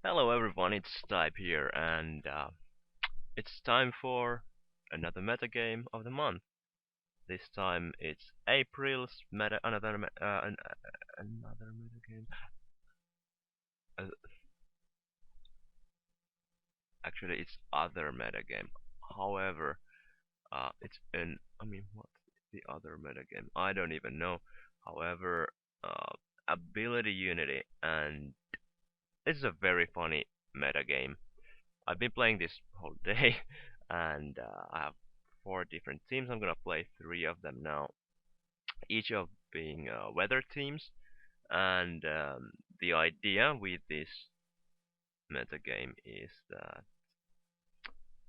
Hello everyone, it's Type here, and it's time for another metagame of the month. This time it's April's another metagame. Uh, Actually, it's other metagame. However, it's an what's the other metagame? I don't even know. However, uh, ability unity, and this is a very funny metagame. I've been playing this whole day, and I have four different teams. I'm gonna play three of them now, each of being weather teams. And the idea with this metagame is that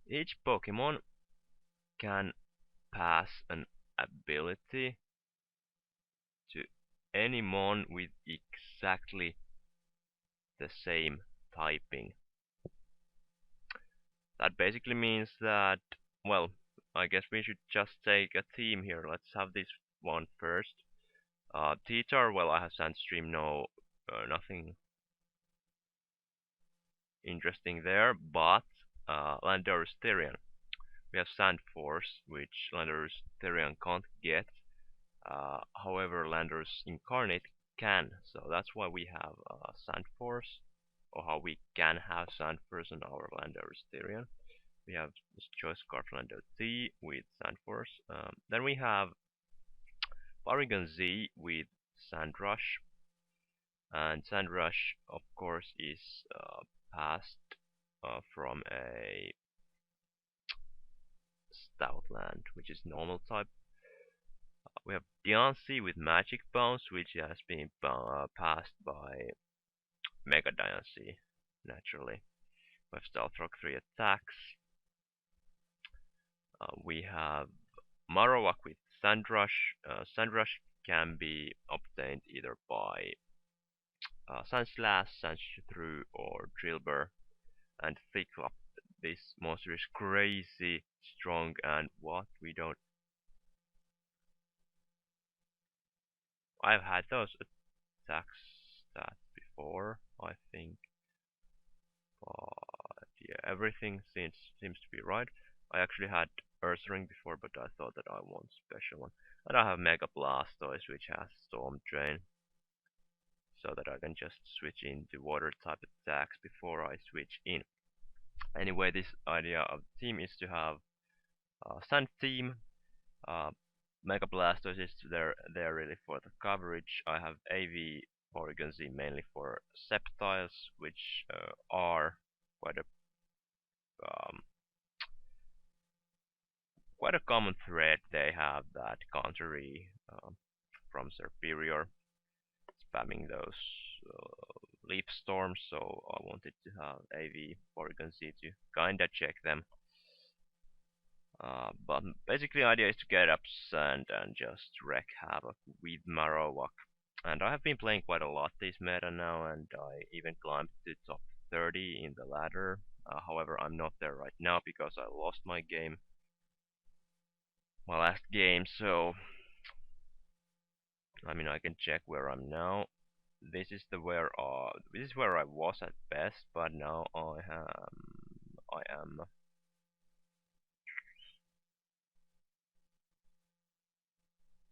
each Pokemon can pass an ability to any mon with exactly the same typing. That basically means that, well, I guess we should just take a team here. Let's have this one first. Teacher, well, I have Sandstream, no, nothing interesting there, but Landorus Therian. We have Sandforce, which Landorus Therian can't get. However, Landorus Incarnate can, so that's why we have Sandforce, or how we can have Sandforce on our Landorus Therian. We have this Choice Scarf Lando T with Sandforce. Then we have Porygon Z with Sandrush, and Sandrush, of course, is passed from a Stoutland, which is normal type. We have Diancie with Magic Bounce, which has been passed by Mega Diancie, naturally. We have Stealth Rock 3 attacks. We have Marowak with Sandrush. Sandrush can be obtained either by Sandslash, Sandshrew, or Drillbur. And Cyclops, this monster is crazy strong, and what we don't. I've had those attacks that before, I think, but yeah, everything seems to be right. I actually had Ursaring before, but I thought that I want special one. And I have Mega Blastoise, which has Storm Drain, so that I can just switch into water type attacks before I switch in. Anyway, this idea of the team is to have Sand Team. Uh, Mega Blastoise is there really for the coverage. I have AV Porygon Z mainly for Sceptiles, which are quite a um, quite a common thread. They have that countery from Superior, spamming those leaf storms. So I wanted to have AV Porygon Z to kinda check them. But basically, the idea is to get up and just wreak havoc with Marowak. And I have been playing quite a lot this meta now, and I even climbed to top 30 in the ladder. However, I'm not there right now because I lost my last game. So I can check where I'm now. This is where I was at best, but now I am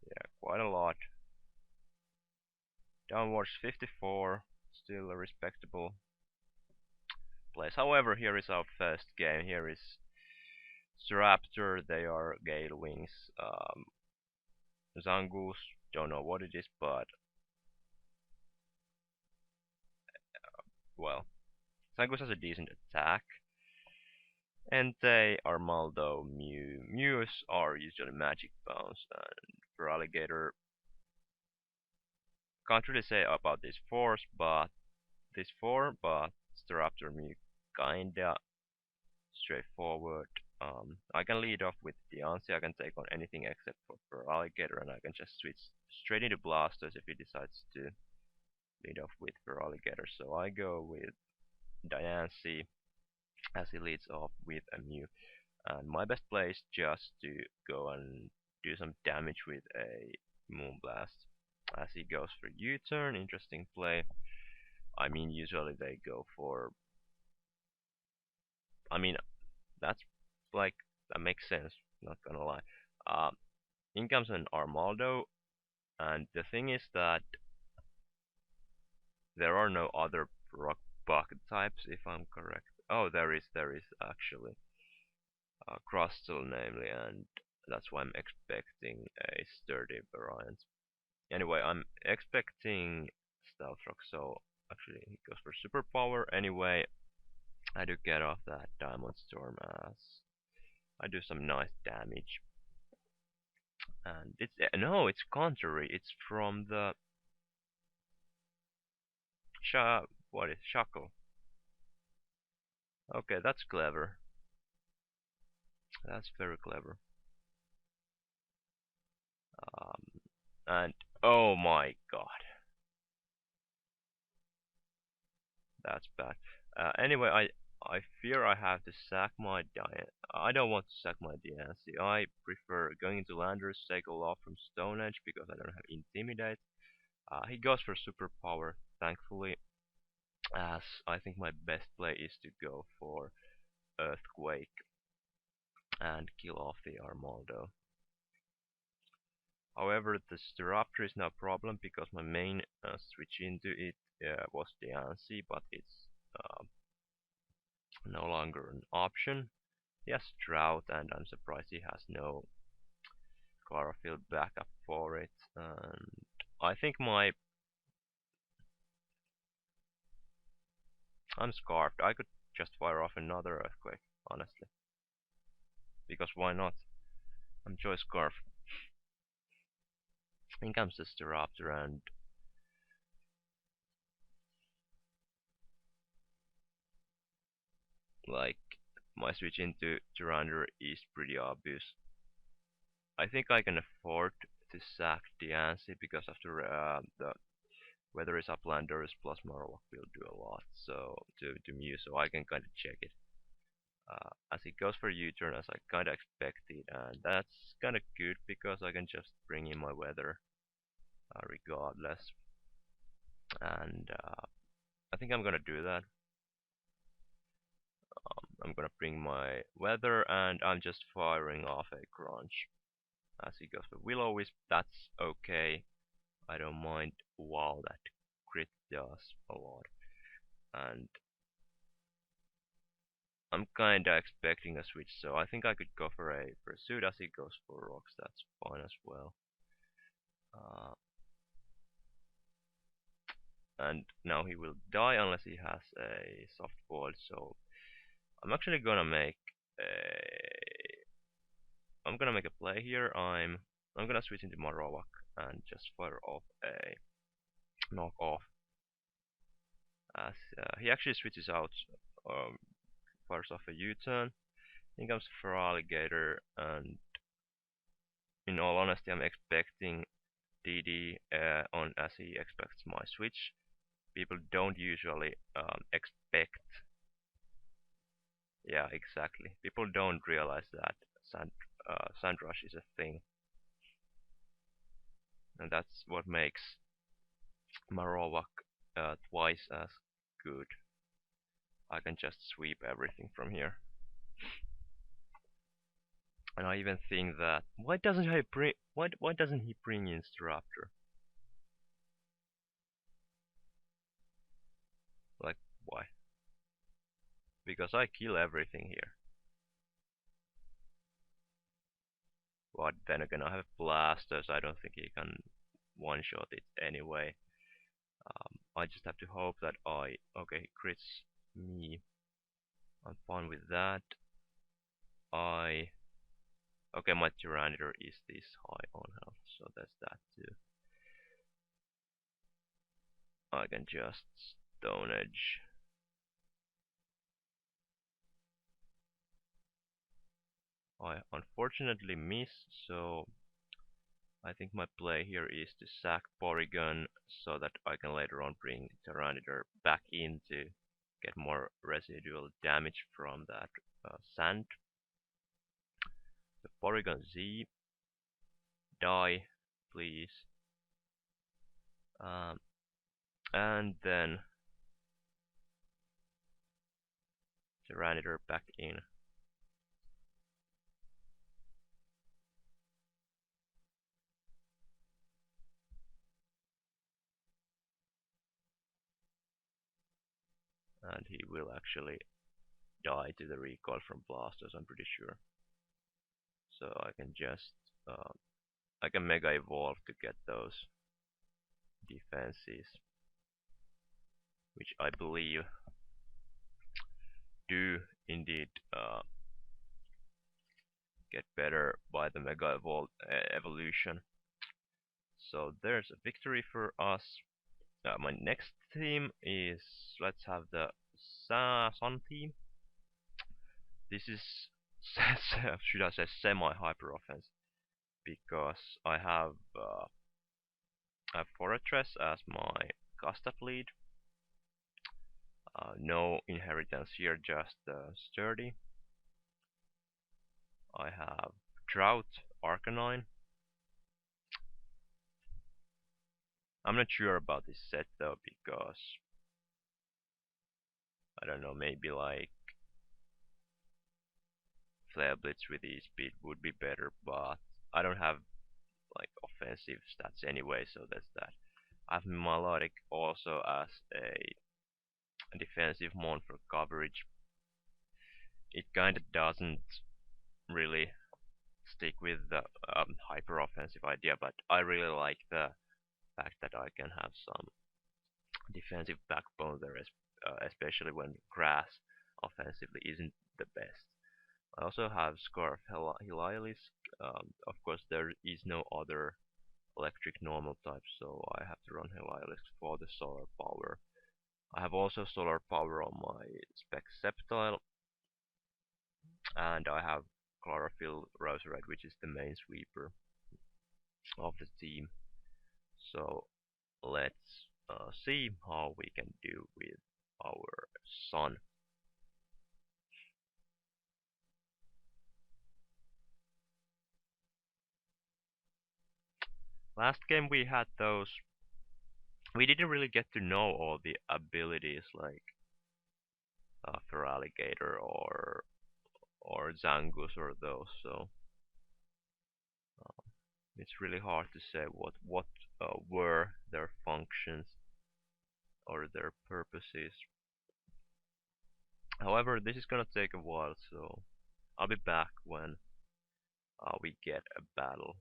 yeah quite a lot downwards. 54, still a respectable place. However, here is our first game. Here is Staraptor. They are Gale Wings. Zangoose, don't know what it is, but well, Zangoose has a decent attack. Entei, Armaldo, Mew. Mews are usually Magic Bounce, and for Alligator, can't really say about this four, but Staraptor Mew kinda straightforward. I can lead off with Diancie. I can take on anything except for Alligator, and I can just switch straight into Blastoise if he decides to lead off with Alligator. So I go with Diancie as he leads off with a Mew. And my best play is just to go and do some damage with a Moonblast. As he goes for U-turn, interesting play. Usually they go for I mean, that's like that makes sense. Not gonna lie. Uh, in comes an Armaldo, and the thing is that there are no other rock bug types, if I'm correct. Oh, there is actually Crustal, namely, and that's why I'm expecting a sturdy variant. Anyway, I'm expecting Stealth Rock, so actually he goes for superpower. Anyway, I do get off that Diamond Storm as I do some nice damage. And it's no, it's contrary. It's from the what is Shackle. Okay, that's clever. That's very clever. Um, and oh my god, that's bad. Anyway, I fear I have to sack my I don't want to sack my DNC. I prefer going into Landers, take a lot from Stone Edge because I don't have Intimidate. He goes for superpower, thankfully, as I think my best play is to go for Earthquake and kill off the Armaldo. However, the Staraptor is no problem because my main switch into it was the Ansi, but it's no longer an option. He has Drought, and I'm surprised he has no chlorophyll backup for it. And I think I'm scarfed. I could just fire off another Earthquake, honestly, because why not? I'm Joy Scarf. In comes the Staraptor, and like my switch into Tyranner is pretty obvious. I think I can afford to sack the Ansi because after the weather is Uplanders plus Marowak will do a lot so to Mew, so I can kind of check it. As it goes for U-turn as I kind of expected, and that's kind of good because I can just bring in my weather regardless. And I think I'm gonna do that. I'm gonna bring my weather and I'm just firing off a crunch. As he goes for Will-O-Wisp, that's okay. I don't mind. Wow, that crit does a lot. And I'm kinda expecting a switch, so I think I could go for a Pursuit as he goes for Rocks, that's fine as well. Uh, and now he will die unless he has a soft boiled, so I'm actually gonna make a play here. I'm gonna switch into Marowak and just fire off a knock off as he actually switches out, fires off a U-turn. Then comes for Alligator, and in all honesty, I'm expecting DD on as he expects my switch. People don't usually expect. Yeah, exactly. People don't realize that Sand Rush is a thing, and that's what makes Marowak twice as good. I can just sweep everything from here. And I even think that why doesn't he bring in Staraptor? Like why? Because I kill everything here. But then again, I have blasters. I don't think he can one-shot it anyway. I just have to hope that okay, he crits me. I'm fine with that. Okay, my Tyranitar is this high on health, so that's that too. I can just Stone Edge. I unfortunately miss, so I think my play here is to sack Porygon so that I can later on bring Tyranitar back in to get more residual damage from that sand. The Porygon Z, die, please. And then Tyranitar back in. And he will actually die to the recoil from Blastoise, I'm pretty sure. So I can just I can Mega Evolve to get those defenses, which I believe do indeed get better by the Mega Evolution. So there's a victory for us. My next team is, let's have the Sun team. This is should I say semi-hyper offense, because I have Fortress as my custom lead. No inheritance here, just sturdy. I have Drought Arcanine. I'm not sure about this set though, because I don't know, maybe like Flare Blitz with E-Speed would be better, but I don't have like offensive stats anyway, so that's that. I have Melodic also as a defensive mon for coverage. It kinda doesn't really stick with the hyper offensive idea, but I really like the fact that I can have some defensive backbone there, especially when grass offensively isn't the best. I also have Scarf Heliolisk. Of course, there is no other electric normal type, so I have to run Heliolisk for the solar power. I have also solar power on my Spec Sceptile, and I have Chlorophyll Rose Red, which is the main sweeper of the team. So let's see how we can do with our Sun. Last game we had those. We didn't really get to know all the abilities like Feraligatr or Zangoose or those, so it's really hard to say what were their functions or their purposes. However, this is gonna take a while, so I'll be back when we get a battle.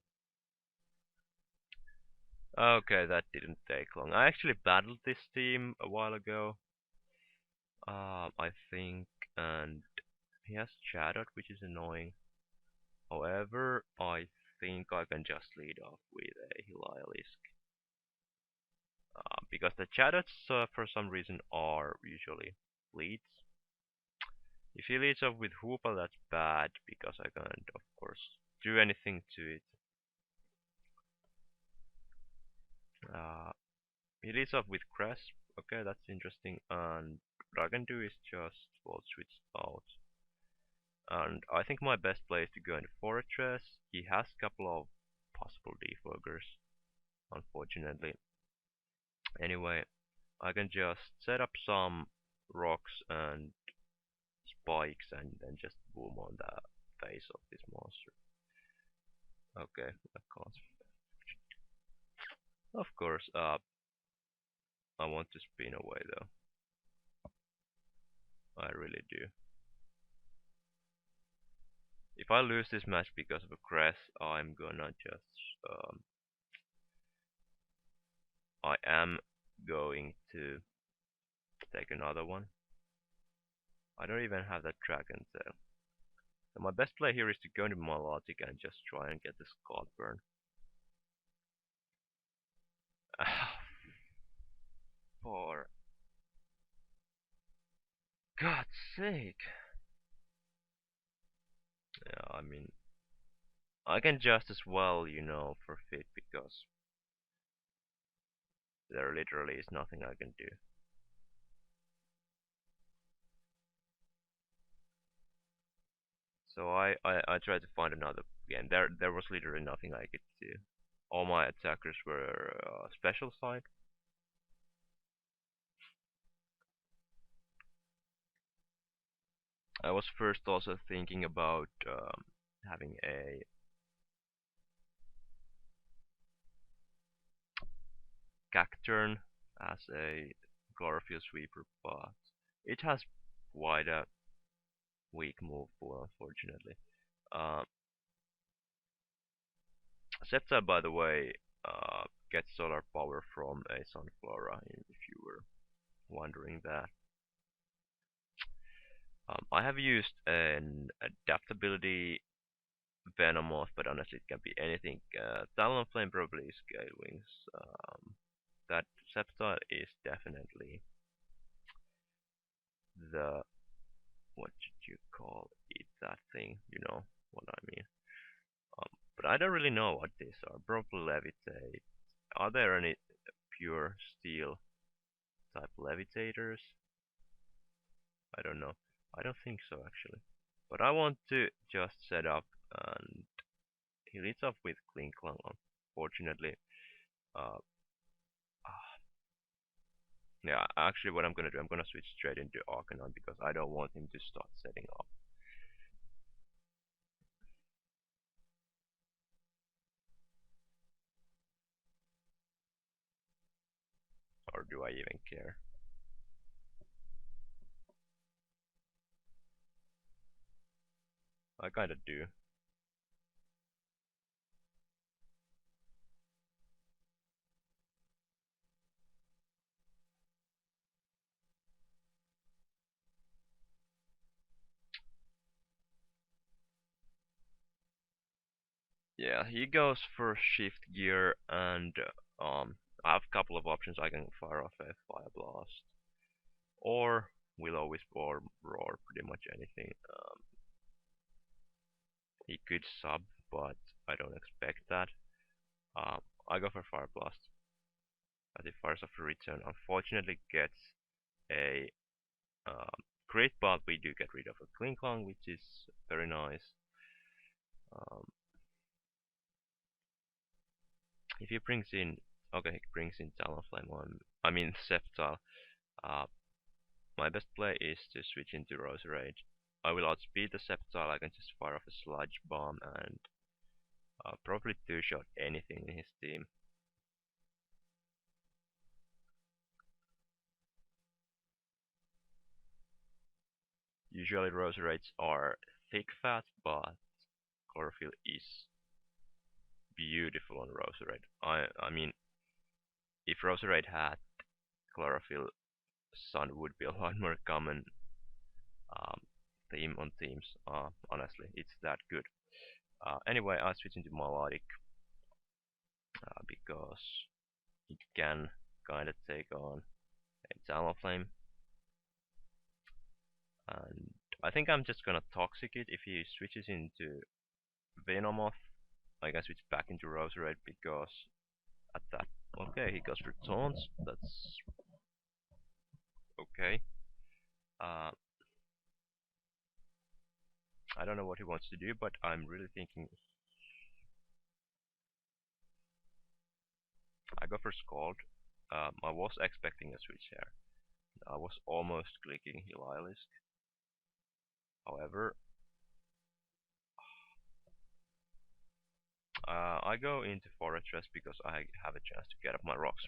Okay, that didn't take long. I actually battled this team a while ago, I think, and he has Chatot, which is annoying. However, I think I can just lead off with a Heliolisk. Because the Chatots, for some reason, are usually leads. If he leads off with Hoopa, that's bad, because I can't, of course, do anything to it. He leads off with Crest. Okay, that's interesting. And what I can do is just Volt Switch out. And I think my best play is to go into Fortress. He has a couple of possible defoggers, unfortunately. Anyway, I can just set up some rocks and spikes and then just boom on the face of this monster. Okay, I can't. Of course, I want to spin away though. I really do. If I lose this match because of a crest, I'm gonna just I am going to take another one. I don't even have that Dragon Tail. So my best play here is to go into Melodic and just try and get the Scald Burn. For God's sake! Yeah, I mean, I can just as well, you know, forfeit because there literally is nothing I can do. So I tried to find another game. There was literally nothing I could do. All my attackers were special side. I was first also thinking about having a Cacturn as a chlorophyll sweeper, but it has quite a weak move pool, unfortunately. Uh, Sceptile, by the way, gets solar power from a Sunflora, if you were wondering that. I have used an adaptability Venomoth, but honestly, it can be anything. Talonflame probably is Gale Wings. That Sceptile is definitely the what should you call it? That thing, you know what I mean. But I don't really know what these are. Probably levitate. Are there any pure steel type levitators? I don't know. I don't think so actually. But I want to just set up and he leads off with Klinklang. Unfortunately, uh, yeah. Actually, what I'm gonna do, I'm gonna switch straight into Arcanine because I don't want him to start setting up. Or do I even care? I kinda do. Yeah, he goes for shift gear and I have a couple of options. I can fire off a fire blast or will always roar pretty much anything. He could sub, but I don't expect that. Um, I go for fire blast as it fires off a return. Unfortunately, gets a crit, but we do get rid of a Klinklang, which is very nice. Um, if he brings in, okay, he brings in Talonflame on, I mean Sceptile. Uh, My best play is to switch into Roserade. I will outspeed the Sceptile, I can just fire off a Sludge Bomb and probably two-shot anything in his team. Usually Roserades are thick fat, but Chlorophyll is beautiful on Roserade. I mean, if Roserade had Chlorophyll, Sun would be a lot more common um, theme on teams. Honestly, it's that good. Anyway, I switch into Melodic because it can kind of take on a Talonflame. And I think I'm just gonna Toxic it if he switches into Venomoth. I can switch back into Roserade because at that. Okay, he goes for Taunts. That's okay. Uh, I don't know what he wants to do, but I'm really thinking I go for Scald. I was expecting a switch here. I was almost clicking Heliolisk. However, I go into Fortress because I have a chance to get up my rocks.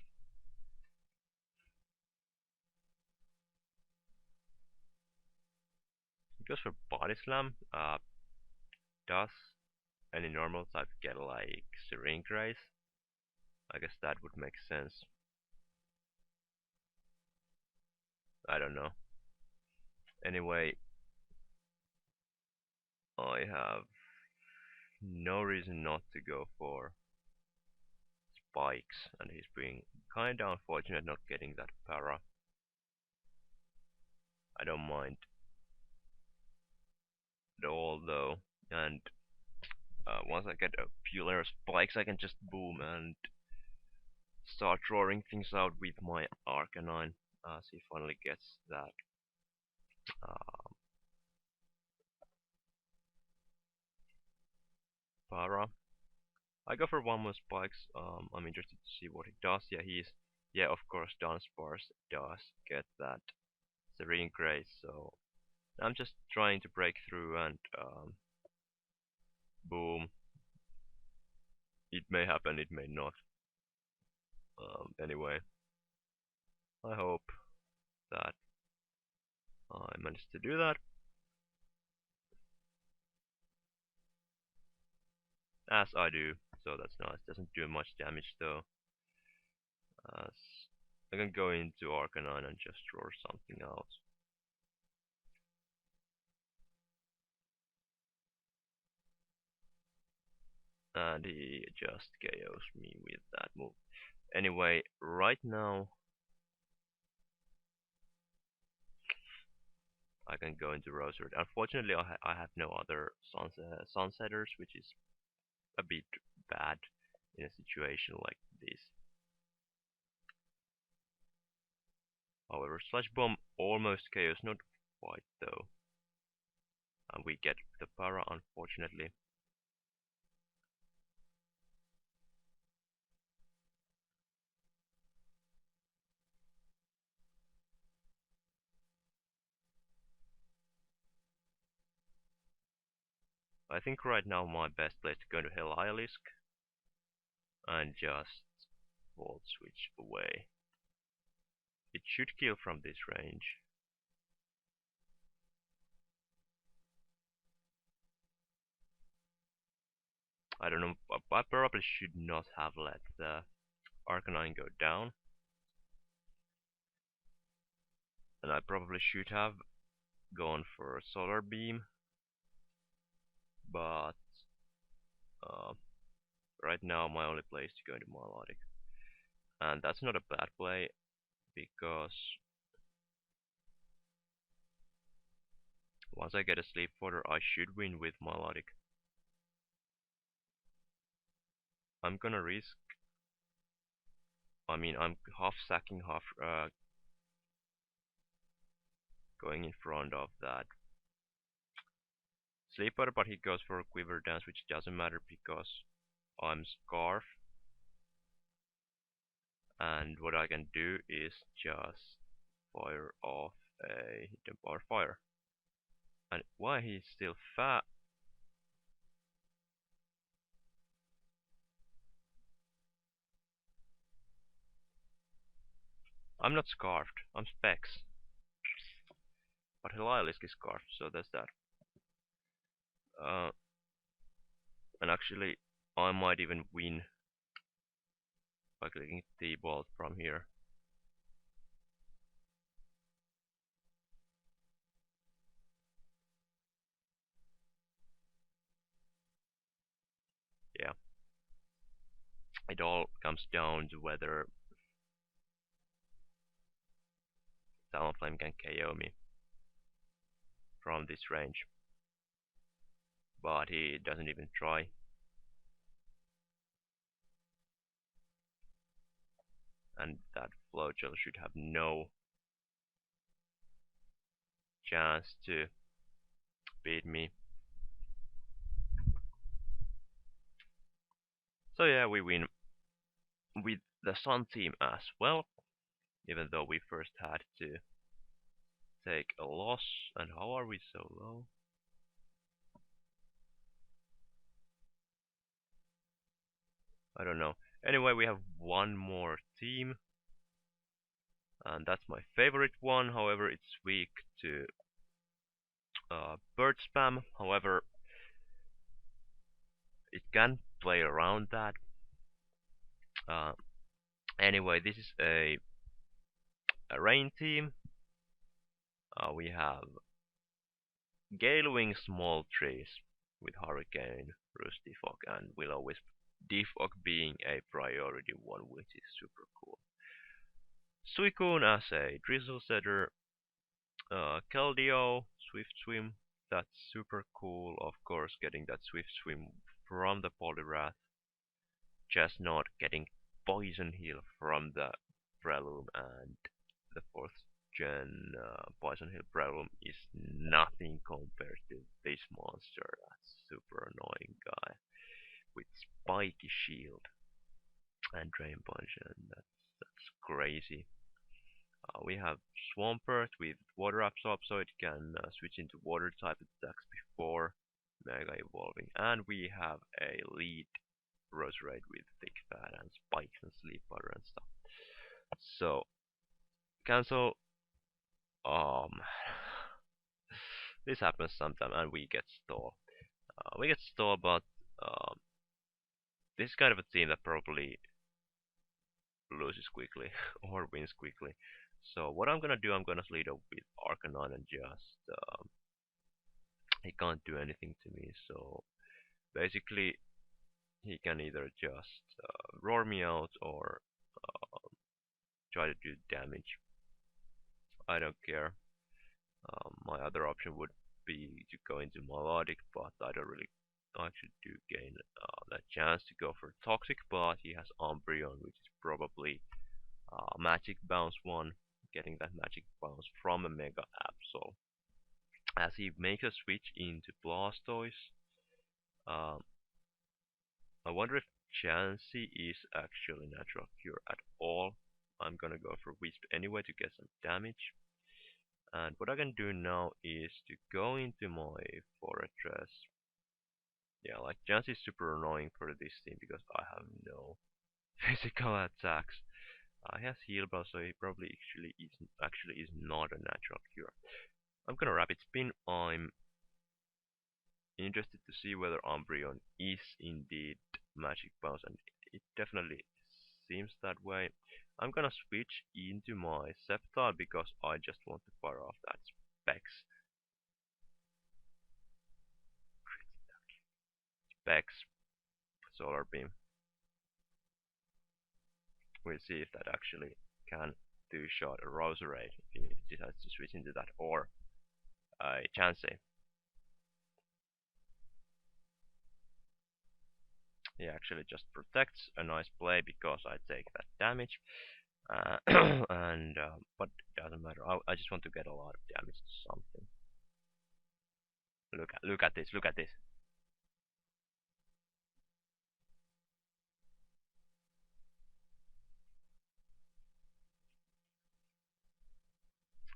He goes for Body Slam. Does any normal type get like Serene Grace? I guess that would make sense. I don't know. Anyway, I have no reason not to go for Spikes, and he's being kinda unfortunate not getting that para. I don't mind at all though, and once I get a few layer spikes, I can just boom and start roaring things out with my Arcanine as he finally gets that uh, para. I go for one more spikes. I'm interested to see what he does. Yeah, of course, Dunsparce does get that Serene Grace, so I'm just trying to break through and boom, it may happen, it may not. Anyway, I hope that I managed to do that. As I do, so that's nice. Doesn't do much damage though. As I can go into Arcanine and just draw something out. And he just KOs me with that move. Anyway, right now I can go into Rosary. Unfortunately, I have no other Sunsetters, which is a bit bad in a situation like this. However, Slash Bomb almost KOs, not quite though. And we get the para, unfortunately. I think right now my best play is to go to Heliolisk and just Volt Switch away. It should kill from this range. I don't know, I probably should not have let the Arcanine go down. And I probably should have gone for a Solar Beam. But uh, right now my only play is to go into Milotic. And that's not a bad play, because once I get a Sleep Fodder, I should win with Milotic. I'm gonna risk. I mean, I'm half sacking, half going in front of that Sleep Fodder, but he goes for a Quiver Dance, which doesn't matter because I'm Scarf. And what I can do is just fire off a Hidden Power Fire. And why he's still fat? I'm not Scarfed, I'm Specs. But Heliolisk is Scarfed, so there's that. And actually, I might even win by clicking T-Bolt from here. Yeah. It all comes down to whether Talonflame can KO me from this range. But he doesn't even try. And that Floatzel should have no chance to beat me. So yeah, we win with the Sun team as well, even though we first had to take a loss. And how are we so low? I don't know. Anyway, we have one more team, and that's my favorite one. However, it's weak to bird spam. However, it can play around that. Anyway, this is a rain team. We have Gale-Wing Small Trees with Hurricane, Rusty Fog, and Will-O-Wisp. Defog being a priority one, which is super cool. Suicune as a Drizzle Setter. Keldeo, Swift Swim. That's super cool, of course, getting that Swift Swim from the Poliwrath. Just not getting Poison Heal from the Breloom, and the 4th gen Poison Heal Breloom is nothing compared to this monster. That's super annoying guy with Spiky Shield and Drain Punch, and that's crazy. We have Swampert with water absorb, so it can switch into water type attacks before Mega evolving. And we have a lead Roserade with thick fat and spikes and sleep powder and stuff. So cancel. Um, this happens sometime, and we get stall. We get stall, but um, this is kind of a team that probably loses quickly or wins quickly. So what I'm gonna do, I'm gonna lead up with Arcanine and just he can't do anything to me. So basically, he can either just roar me out or try to do damage. I don't care. My other option would be to go into Melodic, but I don't really actually do gain that chance to go for Toxic, but he has Umbreon, which is probably Magic Bounce one, getting that Magic Bounce from a Mega Absol. As he makes a switch into Blastoise, um, I wonder if Chansey is actually Natural Cure at all. I'm gonna go for Wisp anyway to get some damage. And what I can do now is to go into my Fortress. Yeah, like Chansey is super annoying for this team because I have no physical attacks. He has Heal Bell, so he probably actually is not a Natural Cure. I'm gonna Rapid Spin. I'm interested to see whether Umbreon is indeed Magic Bounce, and it definitely seems that way. I'm gonna switch into my Sceptile because I just want to fire off that Specs Solar Beam. We'll see if that actually can two-shot a Roserade if he decides to switch into that, or a Chansey. He actually just protects, a nice play because I take that damage. But it doesn't matter. I just want to get a lot of damage to something. Look at this. Look at this.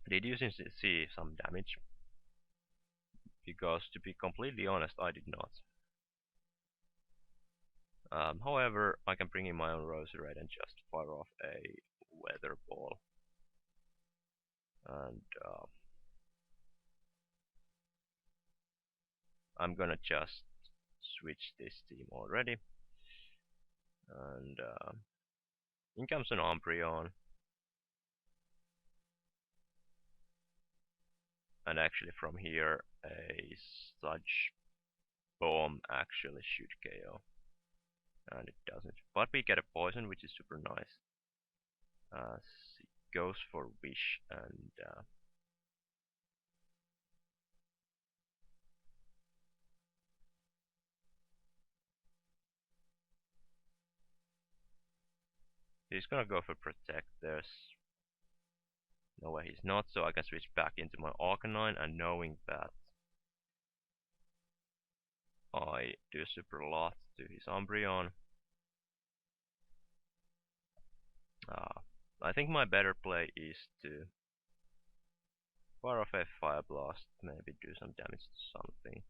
Did you see some damage? Because to be completely honest, I did not. However, I can bring in my own Roserade and just fire off a Weather Ball. And I'm gonna just switch this team already. And in comes an Umbreon. And actually from here, a Sludge Bomb actually should KO. And it doesn't. But we get a poison, which is super nice. He goes for Wish, and he's gonna go for Protect. There's no way he's not, so I can switch back into my Arcanine, and knowing that I do super lot to his Umbreon, I think my better play is to fire off a Fire Blast, maybe do some damage to something.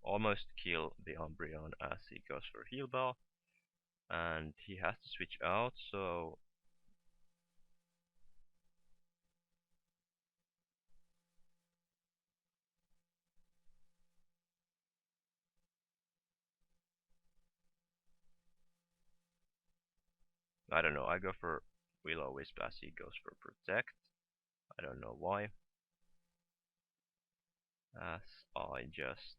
Almost kill the Umbreon as he goes for Heal Bell, and he has to switch out, so I don't know, I go for Will-O-Wisp as he goes for Protect. I don't know why. As I just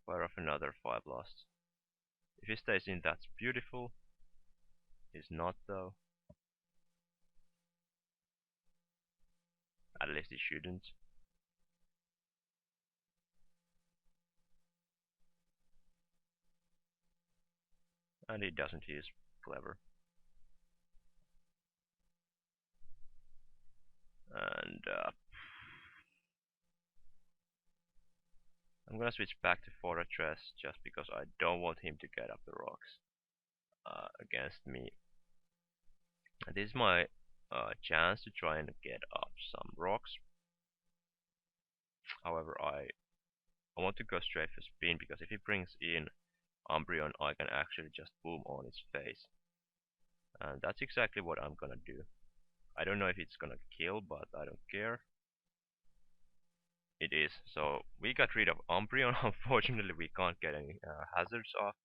fire off another Fire Blast. If he stays in, that's beautiful. He's not though. At least he shouldn't. And he doesn't, he is clever. And I'm gonna switch back to Fortress just because I don't want him to get up the rocks against me. And this is my a chance to try and get up some rocks. However, I want to go straight for spin because if he brings in Umbreon, I can actually just boom on its face. And that's exactly what I'm gonna do. I don't know if it's gonna kill, but I don't care. It is. So we got rid of Umbreon. Unfortunately, we can't get any hazards off.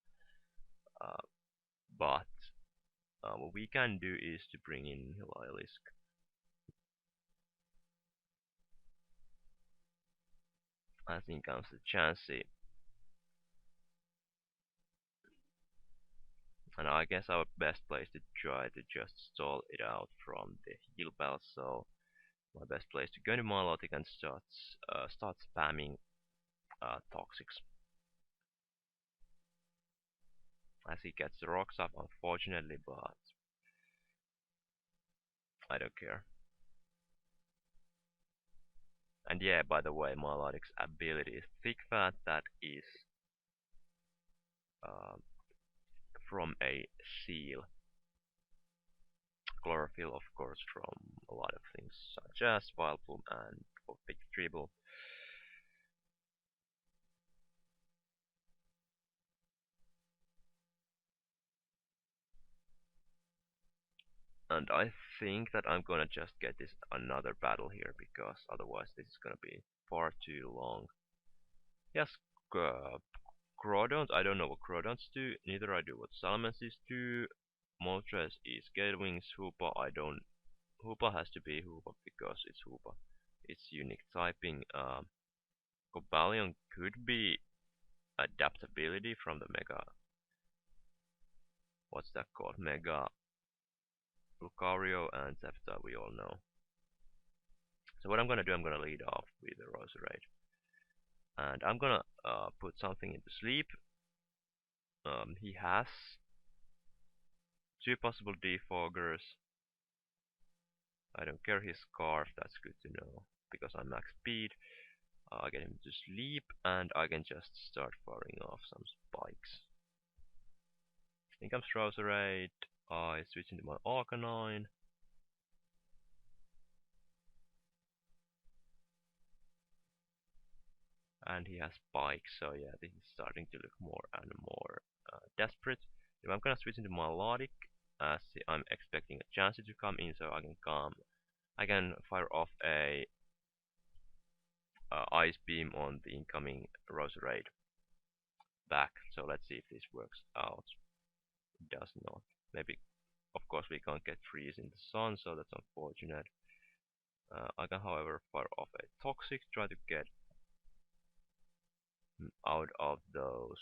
Uh, but what we can do is to bring in Heliolisk. I think comes the Chansey. And I guess our best place to try to just stall it out from the heal bell. So my best place to go to Milotic and start spamming Toxics. As he gets the rocks up, unfortunately, but I don't care. And yeah, by the way, Milotic's ability is Thick Fat. That is um, from a seal. Chlorophyll, of course, from a lot of things such as Vileplume and Big Dribble. And I think that I'm gonna just get this another battle here because otherwise this is gonna be far too long. Yes, Groudons, I don't know what Groudons do, neither I do what Salamensis do. Moltres is Gatewings, Hoopa, I don't. Hoopa has to be Hoopa because it's Hoopa. It's unique typing. Cobalion could be adaptability from the Mega. What's that called? Mega Lucario and Zephyr, we all know. So what I'm gonna do, I'm gonna lead off with the Roserade. And I'm gonna put something into sleep. He has two possible defoggers. I don't care his scarf, that's good to know. Because I'm max speed. I get him to sleep and I can just start firing off some spikes. In comes Roserade. I switch into my Arcanine. And he has spikes, so yeah, this is starting to look more and more desperate. If I'm gonna switch into Melodic, as I'm expecting a chance to come in, so I can fire off a Ice Beam on the incoming Roserade back. So let's see if this works out. It does not. Maybe, of course, we can't get freeze in the sun, so that's unfortunate. I can, however, fire off a Toxic, try to get out of those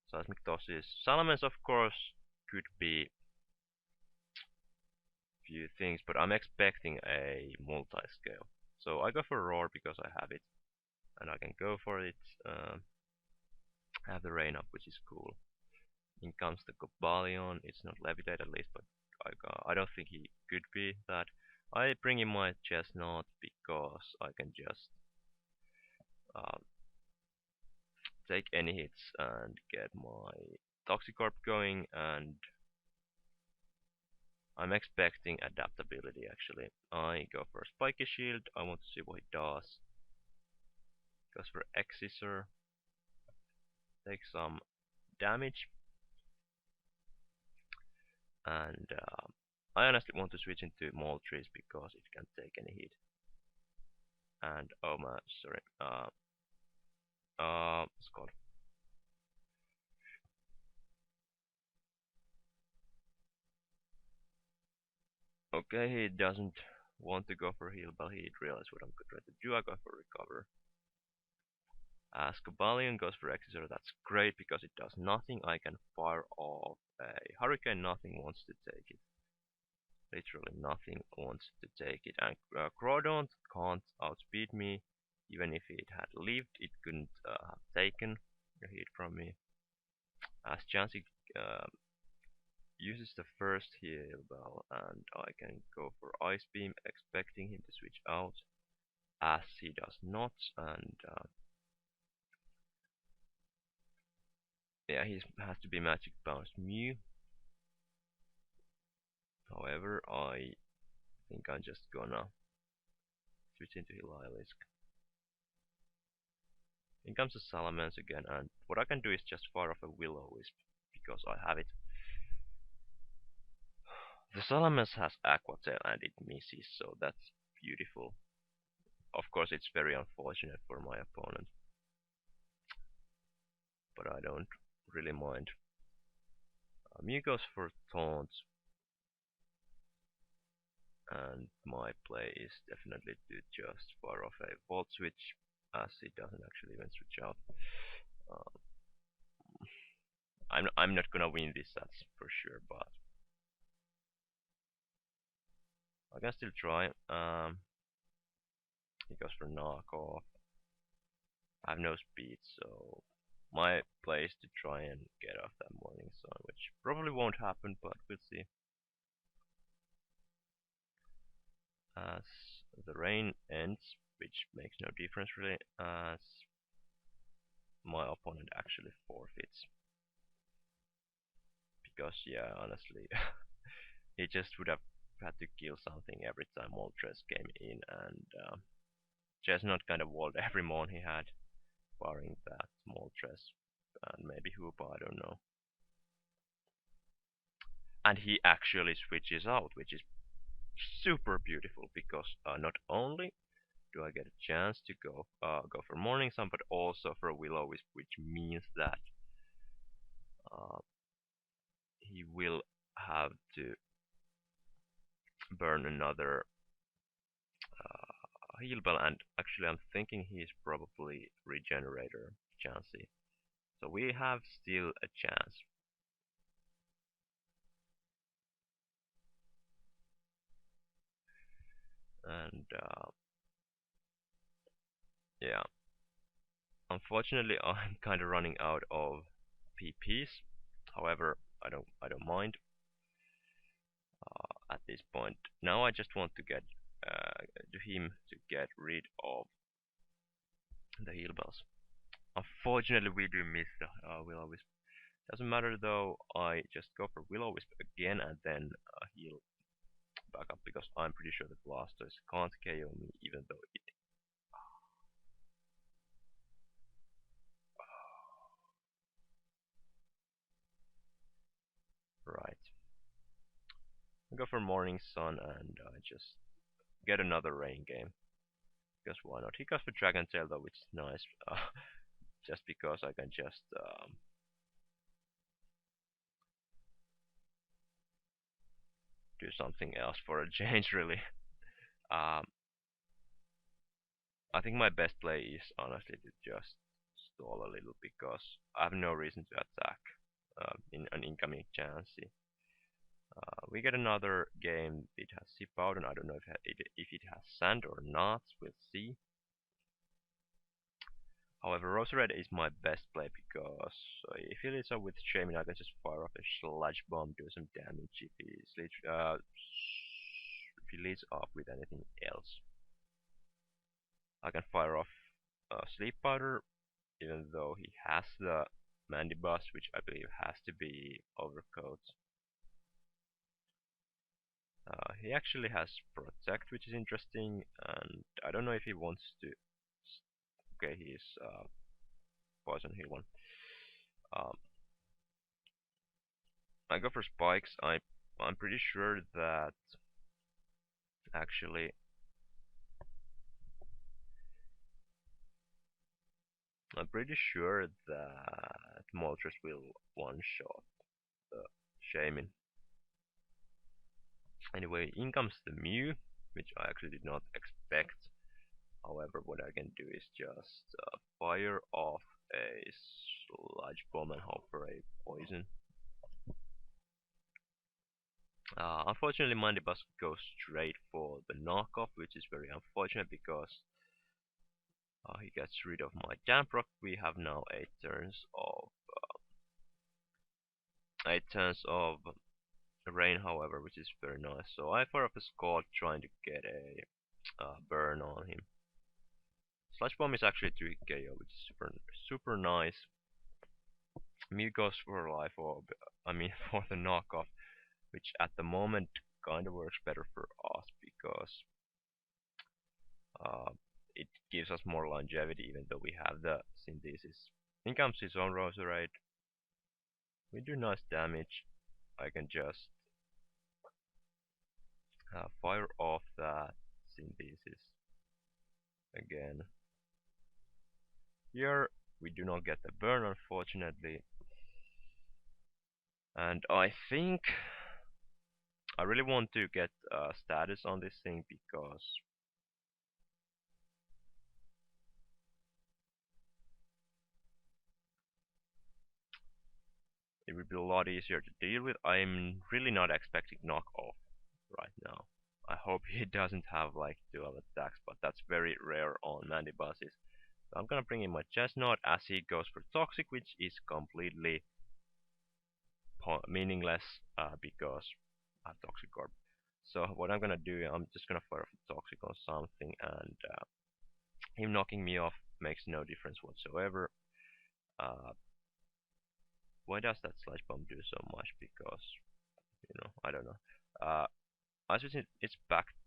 seismic tosses. Salamence, of course, could be few things, but I'm expecting a multi-scale. So I go for Roar because I have it, and I can go for it. Have the rain up, which is cool. In comes the Cobalion. It's not Levitate at least, but I don't think he could be that. I bring in my Chestnut because I can just take any hits and get my Toxicorp going, and I'm expecting adaptability actually. I go for Spiky Shield, I want to see what it does. Goes for X-Scissor, take some damage, and I honestly want to switch into Moltres because it can take any hit. And oh my, sorry, it's called. Okay, he doesn't want to go for heal, but he did realize what I'm trying to do. I go for recover. As Cobalion goes for Exeter, that's great because it does nothing. I can fire off a Hurricane, nothing wants to take it. Literally nothing wants to take it. And Groudon can't outspeed me. Even if it had lived, it couldn't have taken a hit from me. As Chansey uses the first heal bell, and I can go for Ice Beam, expecting him to switch out, as he does not, and yeah, he has to be Magic Bounce Mew. However, I think I'm just gonna switch into Hylialisk. In comes the Salamence again, and what I can do is just fire off a Will-O-Wisp, because I have it. The Salamence has Aqua Tail and it misses, so that's beautiful. Of course, it's very unfortunate for my opponent, but I don't really mind. Mew goes for Taunt, and my play is definitely to just fire off a Volt Switch, as it doesn't actually even switch out. Uh, I'm not gonna win this, that's for sure, but I can still try. He goes for knockoff. I have no speed, so my play is to try and get off that morning sun, which probably won't happen, but we'll see. As the rain ends, which makes no difference really, as my opponent actually forfeits. Because, yeah, honestly, he just would have had to kill something every time Moltres came in, and Chestnut kind of walled every mon he had, barring that Moltres, and maybe Hoopa, I don't know. And he actually switches out, which is super beautiful, because not only do I get a chance to go for Morning Sun, but also for Will-O-Wisp, which means that uh, he will have to burn another heal bell, and actually I'm thinking he's probably Regenerator Chansey. So we have still a chance. And yeah, unfortunately I'm kind of running out of PPs. However, I don't mind at this point. Now I just want to get to him to get rid of the heal bells. Unfortunately, we do miss the Will-O-Wisp. Doesn't matter though, I just go for Will-O-Wisp again and then heal back up, because I'm pretty sure the Blastoise can't KO me, even though it... Right. I go for Morning Sun and just get another rain game. Because why not? He goes for Dragon Tail though, which is nice. Just because I can just do something else for a change, really. Um, I think my best play is honestly to just stall a little, because I have no reason to attack in an incoming chance. We get another game. It has Zip Out, and I don't know if it has Sand or not. We'll see. However, Roserade is my best play, because if he leads up with Shaman, I can just fire off a Sludge Bomb, do some damage. If he leads up with anything else, I can fire off Sleep Powder, even though he has the Mandibus, which I believe has to be Overcoat. He actually has Protect, which is interesting, and I don't know if he wants to... Okay, he's Poison Heal one. I go for Spikes. I'm pretty sure that actually I'm pretty sure that Moltres will one-shot the Shaman. Anyway, in comes the Mew, which I actually did not expect. However, what I can do is just fire off a Sludge Bomb and hope for a poison. Unfortunately, Mandibus goes straight for the knockoff, which is very unfortunate, because he gets rid of my Damp Rock. We have now 8 turns of rain, however, which is very nice. So I fire off a Scald, trying to get a burn on him. Sludge Bomb is actually 3 KO, which is super nice. Mew goes for Life Orb, I mean for the knockoff, which at the moment kind of works better for us because uh, it gives us more longevity even though we have the synthesis. In comes his own Roserade. We do nice damage. I can just fire off that synthesis again. Here we do not get the burn unfortunately. And I think I really want to get status on this thing because it would be a lot easier to deal with. I'm really not expecting knockoff right now. I hope he doesn't have like dual attacks, but that's very rare on Mandy bosses. So I'm gonna bring in my Chestnut as he goes for Toxic, which is completely meaningless because I have Toxic Orb. So what I'm gonna do, I'm just gonna fire off Toxic on something, and him knocking me off makes no difference whatsoever. Uh, why does that Slash Bomb do so much? Because, I don't know. I switch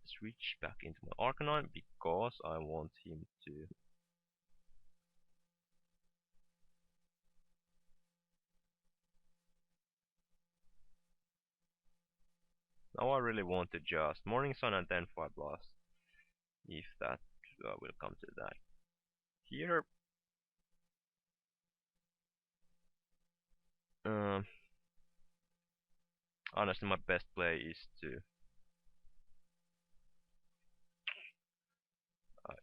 switch back into my Arcanine because I want him to. Now I really want to just Morning Sun and then Fire Blast, if that will come to that. Here, honestly, my best play is to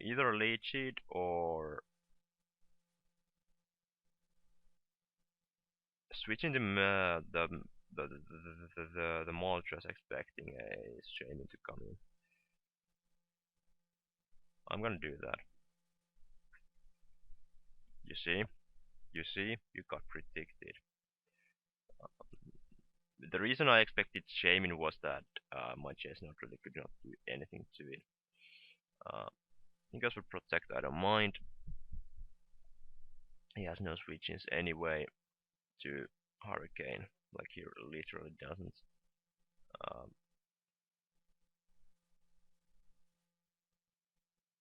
either Leech Seed or switching the Moltres, expecting a Shaymin to come in. I'm gonna do that. You see, you got predicted. The reason I expected Shaymin was that my Chestnut really could not do anything to it. He goes for Protect, I don't mind. He has no switches anyway to Hurricane, like he literally doesn't.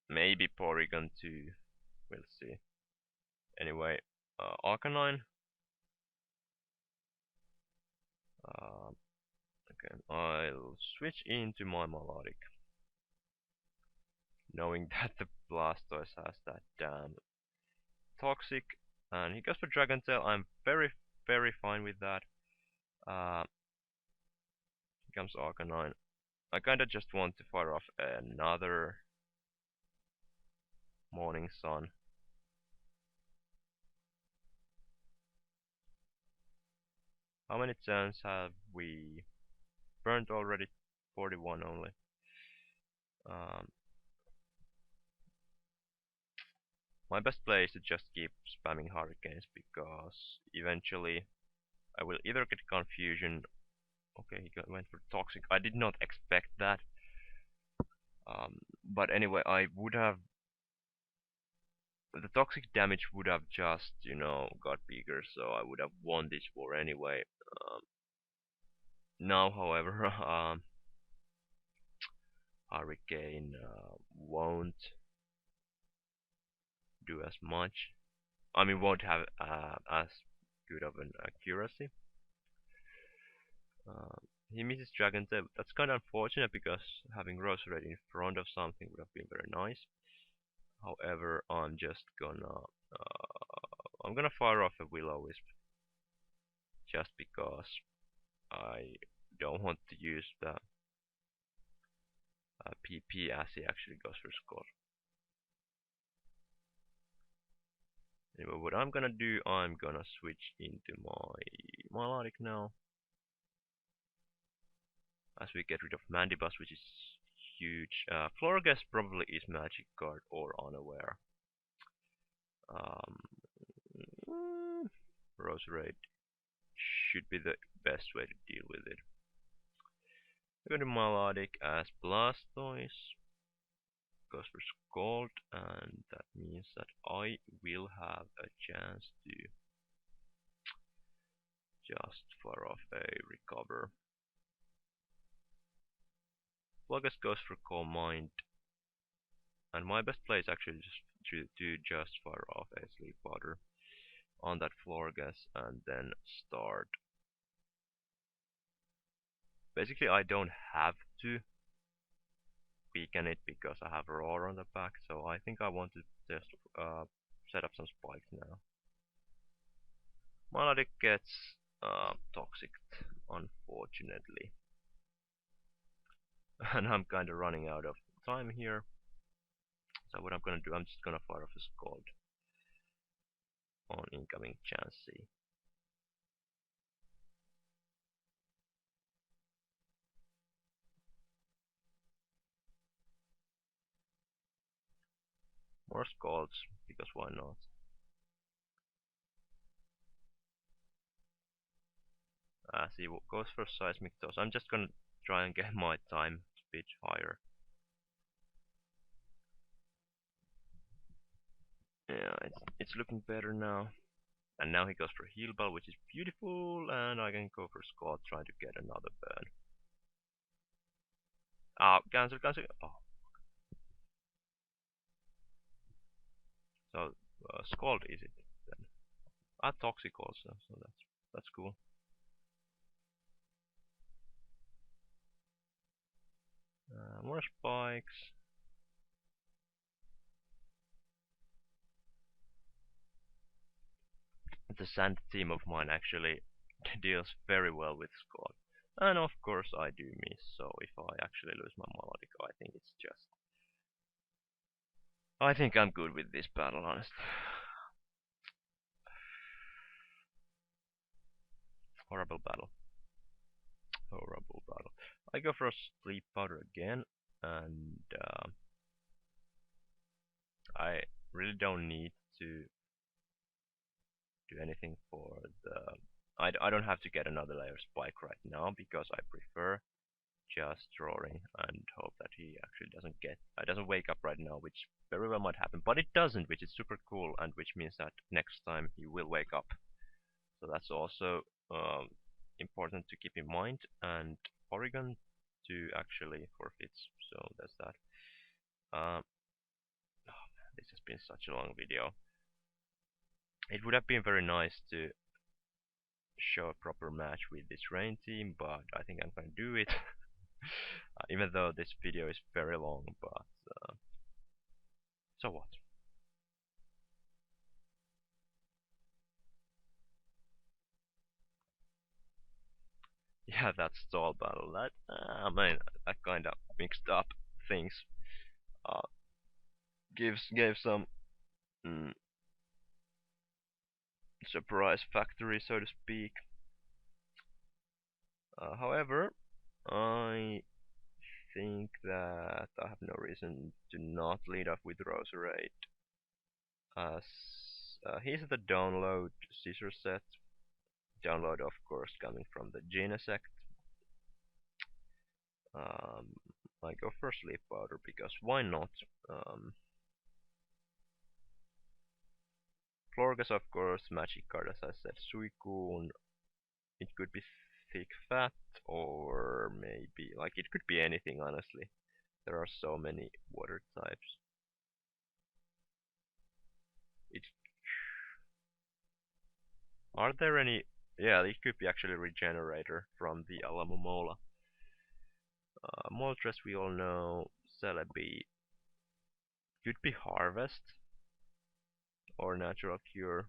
Maybe Porygon 2, we'll see. Anyway, Arcanine. Okay, I'll switch into my Melodic, knowing that the Blastoise has that damn Toxic, and he goes for Dragon Tail. I'm very, very fine with that. Here comes Arcanine. I kinda just want to fire off another Morning Sun. How many turns have we burned already? 41 only. My best play is to just keep spamming Hurricanes because eventually I will either get Confusion. Okay, he went for Toxic. I did not expect that. But anyway, I would have. The Toxic damage would have just, got bigger, so I would have won this war anyway. Now, however, Hurricane won't do as much. I mean, won't have as good of an accuracy. He misses Dragon Tail. That's kind of unfortunate because having Roserade in front of something would have been very nice. However, I'm gonna fire off a Will-O-Wisp just because I don't want to use the PP as he actually goes for score. Anyway, what I'm gonna do, I'm gonna switch into my Melodic now. As we get rid of Mandibus, which is huge. Florges probably is Magic Guard or Unaware. Roserade should be the best way to deal with it. We're going to Melodic as Blastoise. Goes for Scald, and that means that I will have a chance to just fire off a Recover. Blogus goes for Calm Mind, and my best play is actually just to just fire off a Sleep Powder on that Florges and then start. Basically, I don't have to weaken it because I have Roar on the back, so I think I want to just set up some spikes now. Melodic gets toxic, unfortunately. And I'm kinda running out of time here. So what I'm gonna do, I'm just gonna fire off a Scald on incoming Chansey. More Scalds, because why not? As he goes for Seismic Toss, I'm just gonna try and get my time speed higher. Yeah, it's looking better now. And now he goes for Heal Ball, which is beautiful, and I can go for Scald, trying to get another burn. Ah, cancel, cancel. Oh. So, Scald is it then? Ah, Toxic also, so that's cool. More spikes. The Sand team of mine actually deals very well with Scald. And of course I do miss, so if I actually lose my Melodic, I think it's just... I think I'm good with this battle, honestly. Horrible battle. Horrible battle. I go for a Sleep Powder again, and I really don't need to do anything for the... I don't have to get another layer spike right now, because I prefer just drawing and hope that he actually doesn't wake up right now, which very well might happen, but it doesn't, which is super cool, and which means that next time he will wake up. So that's also important to keep in mind, and Porygon to actually forfeits, so there's that. Oh man, this has been such a long video. It would have been very nice to show a proper match with this rain team, but I think I'm gonna do it. Even though this video is very long, but so what? Yeah, that stall battle. That I mean, that kind of mixed up things. Uh, gave some mm, surprise factory, so to speak. However, I think that I have no reason to not lead off with Roserade, as he's the download scissor set. Download, of course, coming from the Genesect. Um, I go for Sleep Powder because why not? Florges, of course, magic card, as I said. Suicune, it could be Thick Fat, or maybe, like, it could be anything, honestly. There are so many water types. It, are there any? Yeah, it could be actually Regenerator from the Alamomola. Moltres, we all know. Celebi could be Harvest or Natural Cure.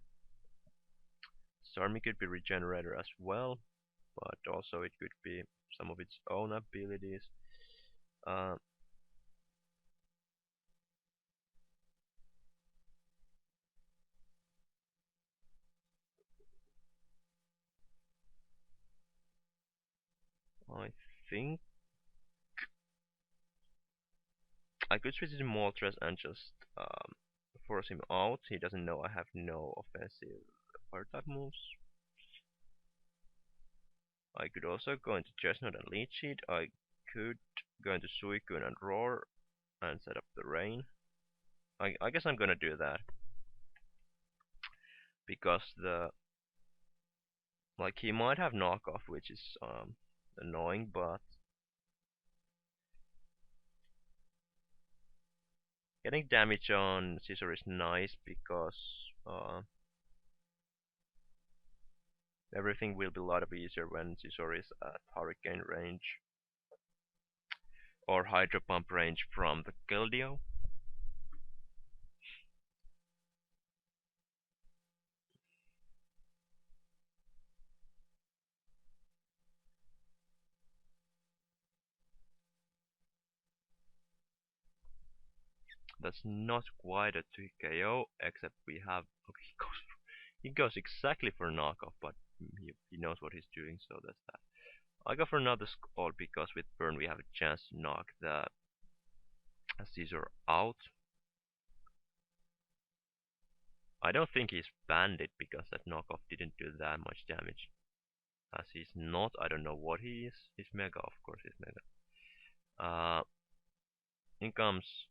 Starmie could be Regenerator as well, but also it could be some of its own abilities. Uh, I think I could switch to Moltres and just force him out. He doesn't know I have no offensive fire type moves. I could also go into Chestnut and Leech Seed. I could go into Suicune and Roar and set up the rain. I guess I'm gonna do that because he might have knockoff, which is annoying, but Getting damage on Scissor is nice because uh, everything will be a lot of easier when Scissor is at Hurricane range or Hydro Pump range from the Keldeo. That's not quite a 2 KO, except we have. Okay, he goes exactly for knockoff, but he knows what he's doing, so that's that. I go for another skull because with burn we have a chance to knock the Caesar out. I don't think he's banded because that knockoff didn't do that much damage. As he's not, I don't know what he is. He's Mega, of course he's Mega. In comes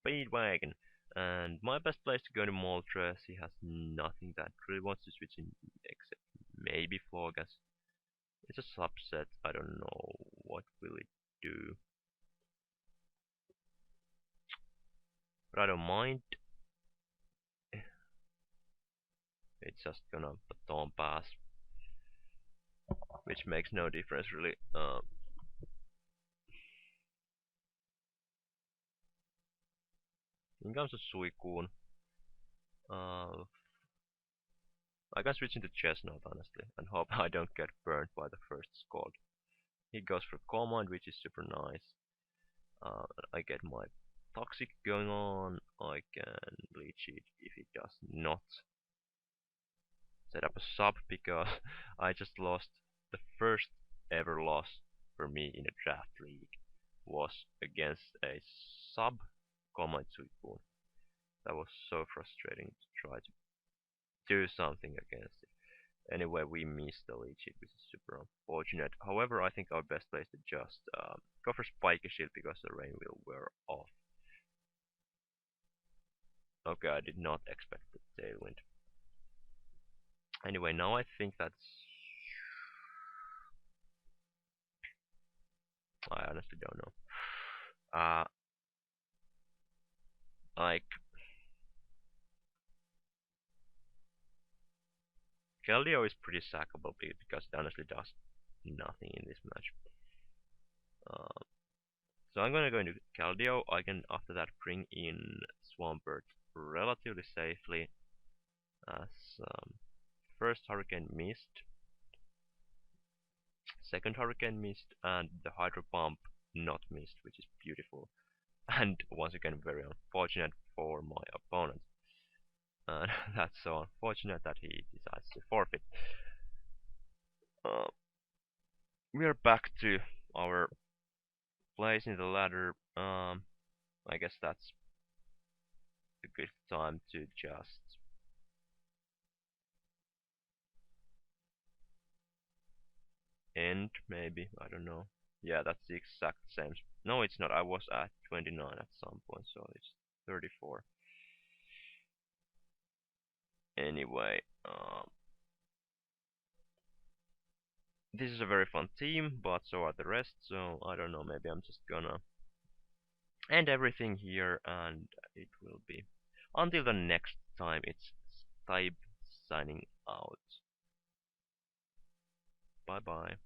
Speedwagon. And my best place to go to Moltres, he has nothing that really wants to switch in except maybe Flogas. It's a subset, I don't know what will it do. But I don't mind. It's just gonna baton pass, which makes no difference really. In comes a Suicune. I can switch into Chestnut honestly, and hope I don't get burned by the first Scald. He goes for Command, which is super nice. I get my Toxic going on. I can Bleach it if it does not set up a sub, because I just lost the first ever loss for me in a draft league was against a sub Command Suicune. That was so frustrating to try to do something against it. Anyway, we missed the lead sheet, which is super unfortunate. However, I think our best place to just go for Spiky Shield because the rain will wear off. Okay, I did not expect the Tailwind. Anyway, now I think that's... I honestly don't know. Like... Keldeo is pretty sackable because it honestly does nothing in this match. So I'm gonna go into Keldeo. I can after that bring in Swampert relatively safely as first Hurricane missed, second Hurricane missed, and the Hydro Pump not missed, which is beautiful. And once again very unfortunate for my opponent. And that's so unfortunate that he decides to forfeit. We are back to our place in the ladder. I guess that's a good time to just end, maybe. I don't know. Yeah, that's the exact same. No, it's not. I was at 29 at some point, so it's 34. Anyway, this is a very fun team, but so are the rest, so I don't know, maybe I'm just gonna end everything here, and it will be until the next time. It's Type signing out. Bye bye.